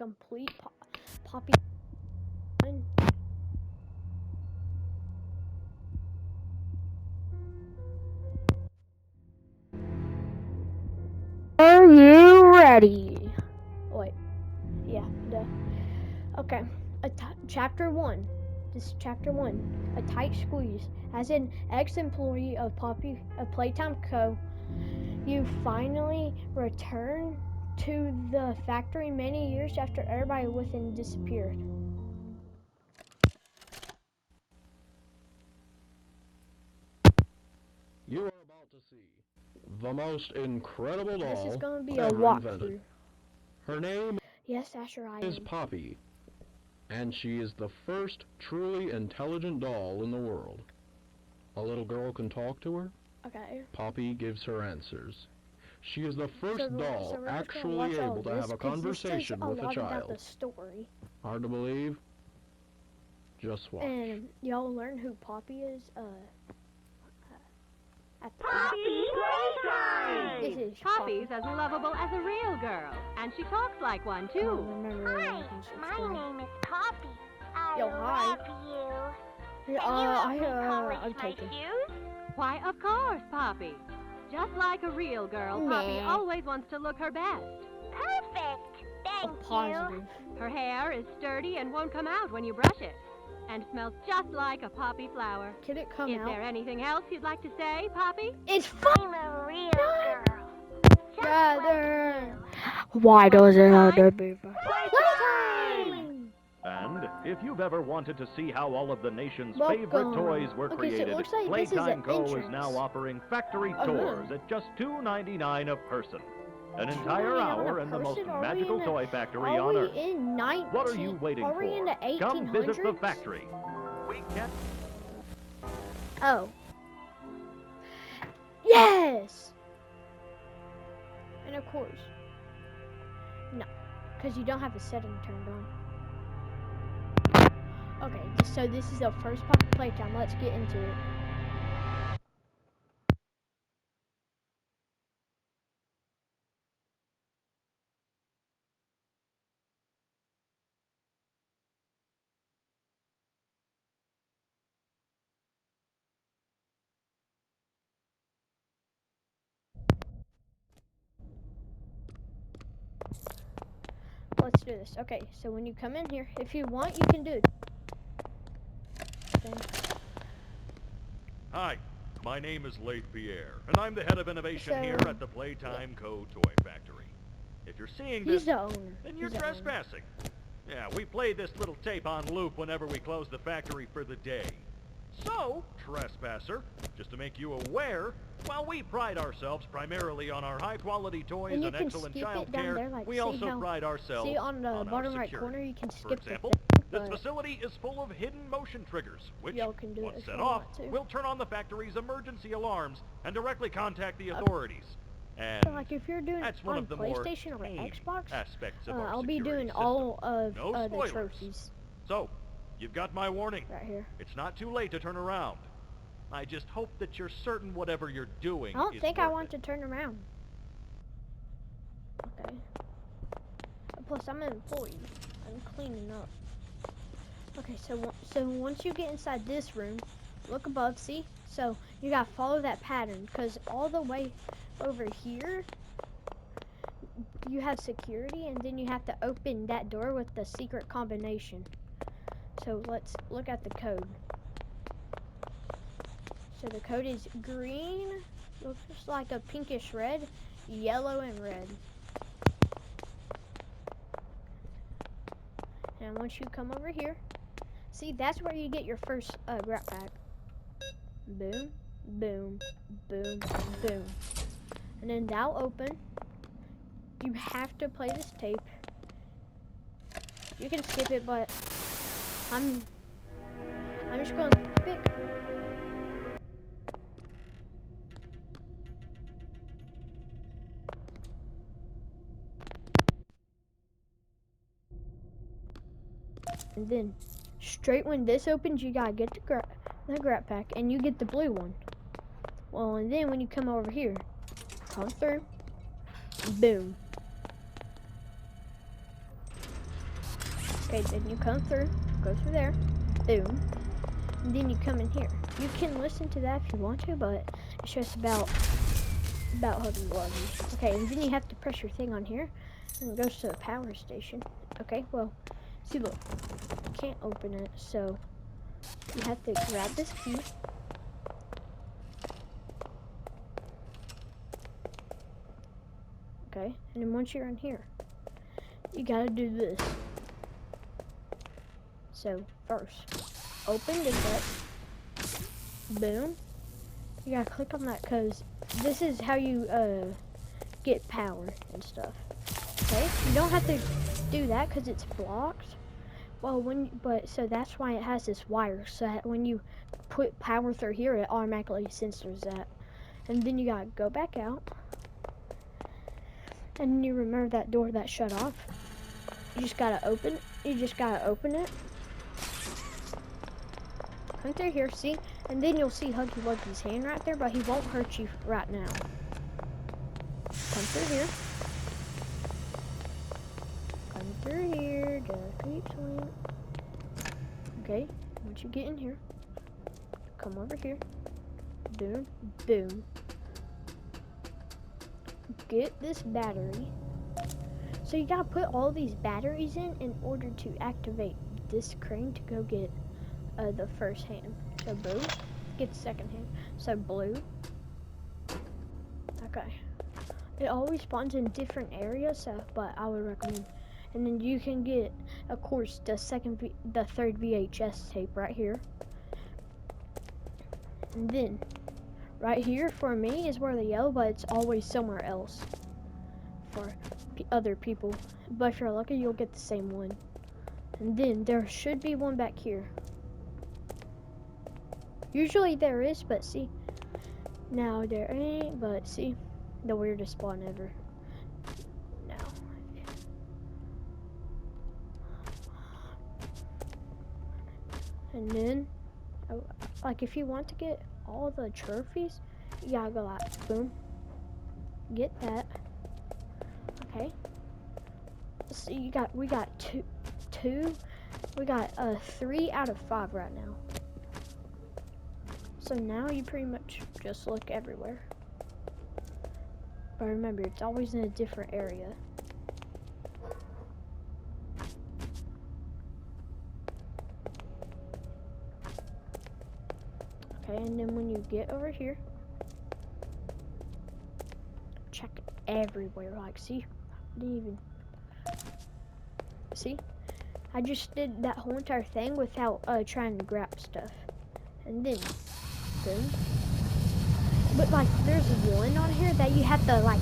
complete Poppy. Are you ready? Wait. Yeah, duh. Okay. Chapter 1. This is Chapter 1. A tight squeeze. As an ex-employee of Playtime Co., you finally return to the factory many years after everybody within disappeared. You are about to see the most incredible doll This is going to be a ever walkthrough. invented. Her name Yes, Asher, I is am. Poppy, and she is the first truly intelligent doll in the world. A little girl can talk to her. Okay. Poppy gives her answers. She is the first So doll we're just gonna actually watch all able to this, have a 'cause this says conversation a with a lot about child. the story. Hard to believe? Just watch. And y'all learn who Poppy is. At the Poppy Playtime! This is Poppy's as lovable as a real girl, and she talks like one Poppy. too. Hi, My name is Poppy. I Yo, hi. love you. Yeah, Can you help me I'm polish my taking. shoes? Why, of course, Poppy. Just like a real girl, Poppy Nah. always wants to look her best. Perfect. A Thank you. positive. Her hair is sturdy and won't come out when you brush it, and smells just like a poppy flower. Can it come Is out? there anything else you'd like to say, Poppy? It's fun. I'm a real girl. Just Gather. like you. Why does it have Time? to be Playtime! And if you've ever wanted to see how all of the nation's Welcome. favorite toys were Okay, so it created, looks like this is Playtime an Co. is entrance. now offering factory Uh-huh. tours at just $2.99 a person. An entire $2.99 hour a in the most person? Are we magical in the- toy factory Are on we Earth. in 19? What are you waiting Are we for? in the 1800s? Come visit the factory. We can't. Oh. Yes! And of course. No. Because you don't have the setting turned on. Okay, so this is the first part of Playtime. Let's get into it. Let's do this. Okay, so when you come in here, if you want, you can do it. Okay. Hi, my name is Leith Pierre, and I'm the head of innovation So- here at the Playtime Co. Toy Factory. If you're seeing He's this, the owner. then you're He's the owner. trespassing. Yeah, we play this little tape on loop whenever we close the factory for the day. So, trespasser, just to make you aware, while we pride ourselves primarily on our high-quality toys And you and can excellent skip child it down care, there, like, we see also how- pride ourselves See on the on bottom our right security. corner, you can For skip example, the this thing, facility is full of hidden motion triggers, which, y'all can do it once if set you off, want to. will turn on the factory's emergency alarms and directly contact the authorities. And So, like, if you're doing that's it one on of the more PlayStation or tame Xbox, aspects of our I'll be security doing system. all of No the spoilers. trophies So, you've got my warning. right here. It's not too late to turn around. I just hope that you're certain whatever you're doing I don't is think I worth want it. to turn around. Okay. Plus, I'm an employee. I'm cleaning up. Okay, so once you get inside this room, look above, see? So you gotta follow that pattern, because all the way over here, you have security, and then you have to open that door with the secret combination. So let's look at the code. So the code is green, looks like a pinkish red, yellow, and red. And once you come over here, see, that's where you get your first grab pack. Boom, boom, boom, boom. And then that'll open. You have to play this tape. You can skip it, but I'm just going to pick. And then straight when this opens, you gotta get the grab pack, and you get the blue one. Well, and then when you come over here, come through, boom. Okay, then you come through, go through there, boom, and then you come in here. You can listen to that if you want to, but it's just about Huggy Wuggy. Okay, and then you have to press your thing on here, and it goes to the power station. Okay, well, see, look, you can't open it, so you have to grab this key. Okay, and then once you're in here, you gotta do this. So, first, open this up. Boom. You gotta click on that because this is how you get power and stuff. Okay, you don't have to do that because it's blocked. Well, so that's why it has this wire, so that when you put power through here, it automatically censors that. And then you gotta go back out. And you remember that door that shut off? You just gotta open it. Come through here, see? And then you'll see Huggy Wuggy's hand right there, but he won't hurt you right now. Come through here. Come through here, just keep swinging. Okay, once you get in here, come over here. Boom, boom. Get this battery. So you gotta put all these batteries in order to activate this crane to go get the first hand. So blue, get the second hand. So blue. Okay. It always spawns in different areas, so but I would recommend. And then you can get, of course, the third VHS tape right here. And then right here for me is where the yellow, but it's always somewhere else for other people. But if you're lucky, you'll get the same one. And then there should be one back here. Usually there is, but see, now there ain't. But see, the weirdest spawn ever. Now, and then, like if you want to get all the trophies, you gotta go like boom, get that. Okay. So we got 3 out of 5 right now. So now you pretty much just look everywhere. But remember, it's always in a different area. Okay, and then when you get over here, check everywhere. Like, see? I didn't even... See? I just did that whole entire thing without trying to grab stuff. And then, boom. But like, there's one on here that you have to like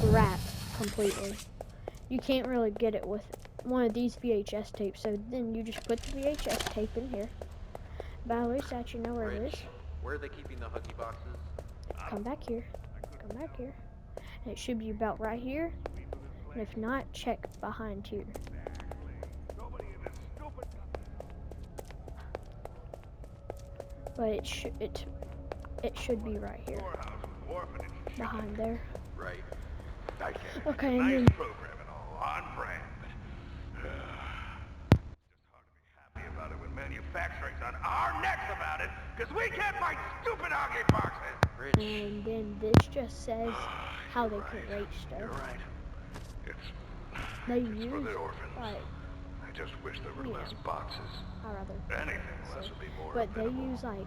grab completely. You can't really get it with one of these VHS tapes. So then you just put the VHS tape in here. But at least that you know where it is. Where are they keeping the Huggy boxes? Come back here. Come back here. And it should be about right here. And if not, check behind here. But it should be right here. Behind there. Right. Okay, and then program and all on brand. It's just hard to be happy about it when manufacturing's on our necks about it, because we can't fight stupid Huggy boxes. Rich. and then this just says how they can rate You're stuff. right. They It's for use the orphans. like I just wish there were less Yeah. boxes. I rather Anything less say. would be more But they habitable. use like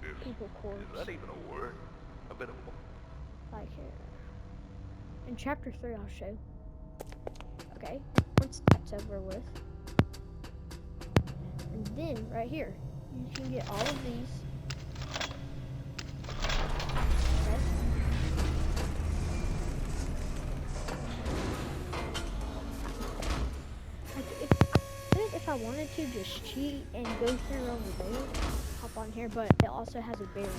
Is- people corpse. Is that even a word? Habitable. Like in chapter 3 I'll show. Okay, once that's over with. And then right here, you can get all of these. Okay. Like if I wanted to just cheat and go through over there, hop on here, but it also has a barrier.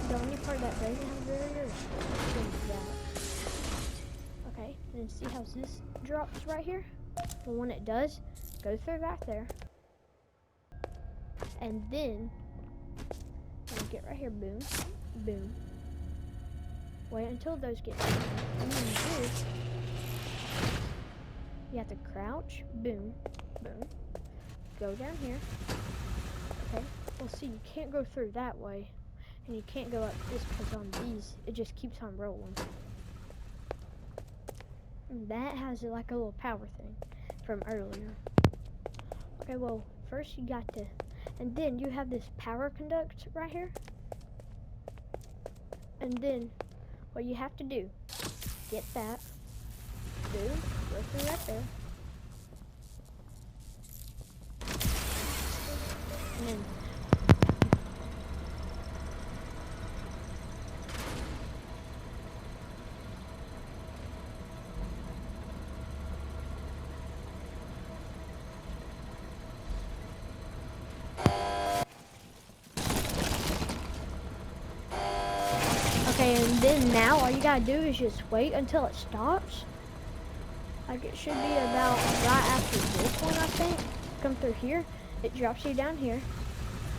The only part that doesn't have a barrier is that. Okay, and see how this drops right here? Well, when it does, go through right there. And then, get right here, boom, boom. Wait until those get done. And then You have to crouch, boom, boom. Go down here. Okay. Well, see, you can't go through that way, and you can't go up this because on these, it just keeps on rolling. And that has like a little power thing from earlier. Okay, well, first you got to, and then you have this power conduct right here. And then what you have to do, get that, boom, go through right there. And then okay, and then now all you gotta do is just wait until it stops. Like it should be about right after this one, I think. Come through here, it drops you down here.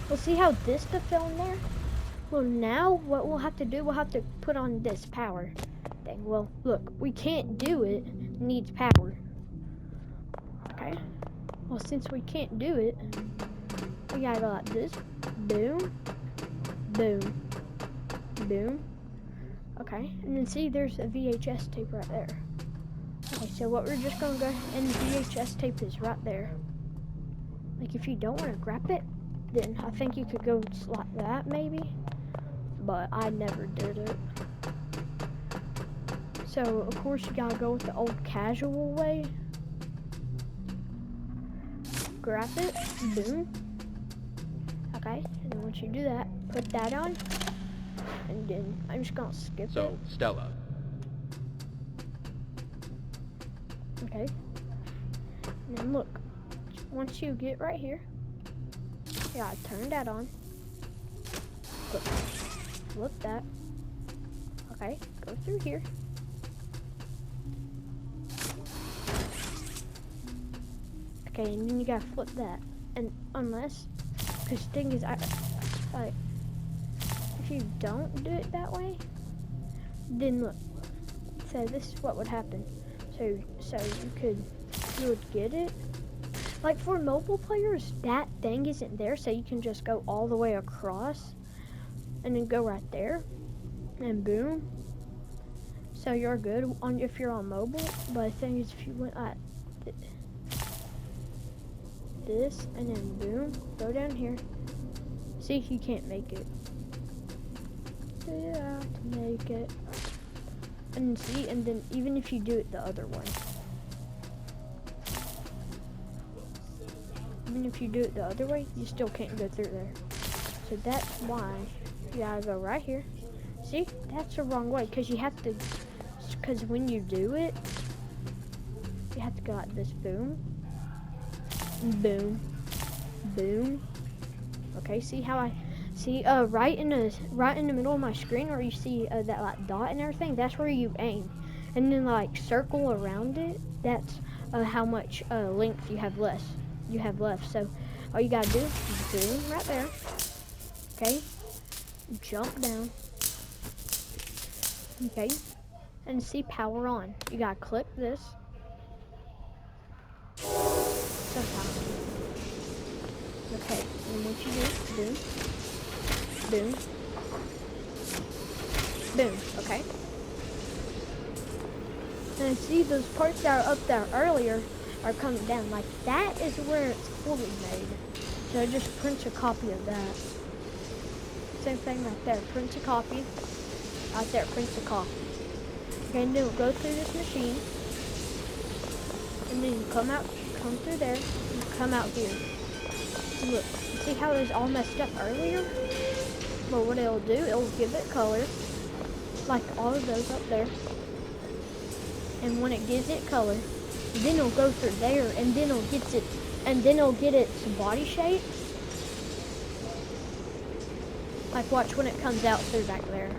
We'll see how this stuff fell in there. Well, now what we'll have to do, we'll have to put on this power thing. Well, look, we can't do it. It needs power. Okay. Well, since we can't do it, we gotta go like this. Boom, boom, boom. Okay, and then see, there's a VHS tape right there. Okay, so what we're just gonna go, and the VHS tape is right there. Like, if you don't want to grab it, then I think you could go like that, maybe. But I never did it. So, of course, you gotta go with the old casual way. Grab it, boom. Okay, and then once you do that, put that on. And then I'm just gonna skip it. So, Stella. Okay. And then look, once you get right here, you gotta turn that on. Flip that. Okay, go through here. Okay, and then you gotta flip that. And unless, because the thing is, like, if you don't do it that way, then look. So this is what would happen. So you would get it. Like for mobile players, that thing isn't there, so you can just go all the way across and then go right there and boom. So you're good on if you're on mobile. But the thing is, if you went like this and then boom, go down here. See, you can't make it. You have to make it. And see, and then even if you do it the other way, even if you do it the other way, you still can't go through there. So that's why you gotta go right here. See, that's the wrong way, because you have to, because when you do it, you have to go like this, boom, boom, boom. Okay, see how I, see, right in the middle of my screen where you see that like dot and everything, that's where you aim. And then like circle around it, that's how much length you have left. So all you gotta do is boom right there. Okay, jump down. Okay, and see power on. You gotta click this. Sometimes. Okay, and once you do, boom. Boom. Boom, okay. And see those parts that are up there earlier are coming down. Like that is where it's fully made. So just print a copy of that. Same thing right there. Print a copy. Right there, print a copy. Okay, and then we'll go through this machine. And then you come through there, and come out here. Look, see how it was all messed up earlier? Well, what it'll do, it'll give it color, like all of those up there. And when it gives it color, then it'll go through there, and then it'll get its body shape. Like watch when it comes out through back there.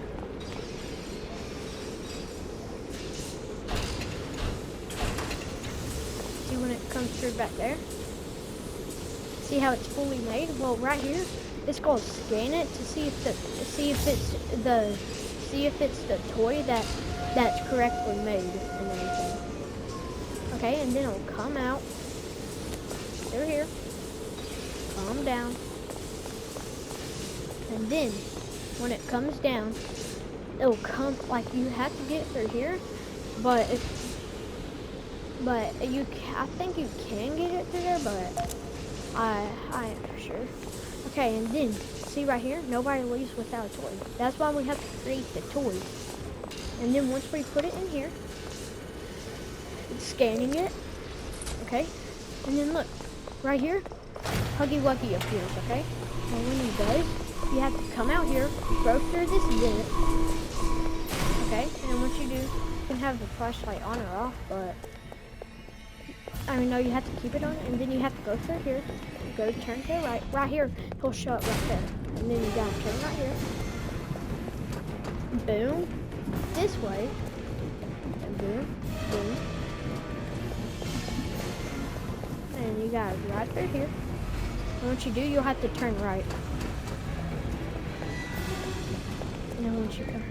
See when it comes through back there? See how it's fully made? Well, right here, it's called scan it to see if it's the toy that's correctly made and everything. Okay, and then it'll come out through here. Calm down. And then, when it comes down, it'll come, like, you have to get it through here, but I think you can get it through there, but I ain't for sure. Okay, and then, see right here, nobody leaves without a toy. That's why we have to create the toys. And then once we put it in here, it's scanning it, okay? And then look, right here, Huggy Wuggy appears, okay? And when he does, you have to come out here, go through this vent, okay? And once you do, you can have the flashlight on or off, but I mean, no, you have to keep it on, and then you have to go through here, go turn to the right. Right here, he'll show up right there. And then you gotta turn right here. Boom. This way. And boom. Boom. And you gotta go right through here. And once you do, you'll have to turn right. And then once you come.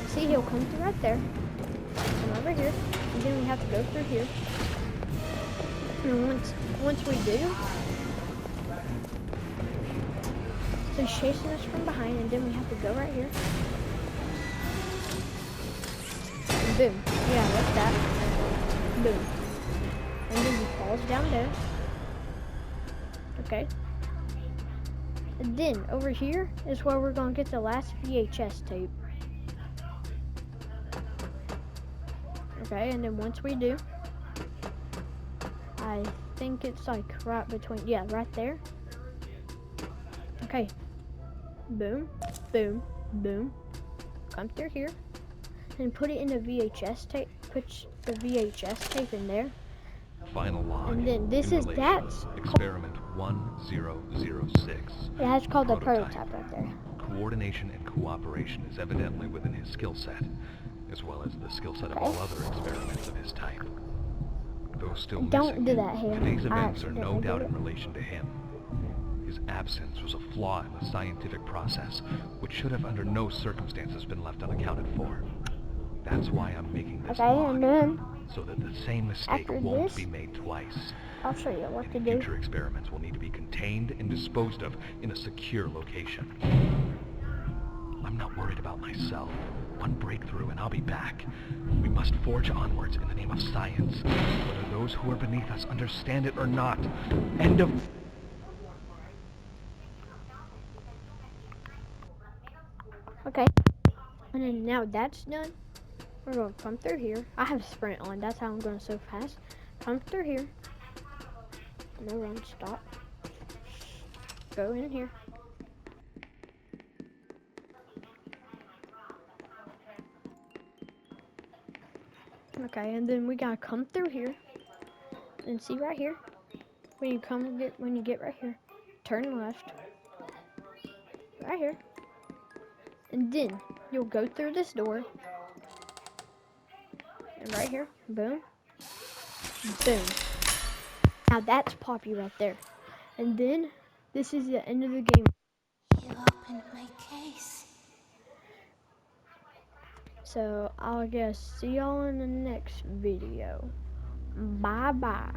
See, he'll come through right there. Come over here. And then we have to go through here. And once we do, so he's chasing us from behind, and then we have to go right here. And boom. Yeah, like that. Boom. And then he falls down there. Okay. And then over here is where we're gonna get the last VHS tape. Okay, and then once we do, I think it's like right between, yeah, right there. Okay. Boom, boom, boom. Come through here and put it in the VHS tape. Put the VHS tape in there. Final log. And then this in is relation. that's Experiment 1006. yeah, it's called the Prototype. prototype right there. Coordination and cooperation is evidently within his skill set, as well as the skill set of all other experiments of his type. Though still Don't missing, do that here. today's I events are no accidentally doubt did in it. relation to him. His absence was a flaw in the scientific process, which should have under no circumstances been left unaccounted for. That's why I'm making this Okay, log, and then so that the same mistake after won't this, be made twice. I'll show you what to And do. future experiments will need to be contained and disposed of in a secure location. I'm not worried about myself. One breakthrough and I'll be back. We must forge onwards in the name of science, whether those who are beneath us understand it or not. End of... Okay. And then now that's done, we're going to come through here. I have sprint on. That's how I'm going so fast. Come through here. No run. Stop. Go in here. Okay, and then we gotta come through here. And see right here. When you get right here, turn left. Right here. And then you'll go through this door. And right here, boom. Boom. Now that's Poppy right there. And then this is the end of the game. You opened my case. So I'll guess see y'all in the next video. Bye bye.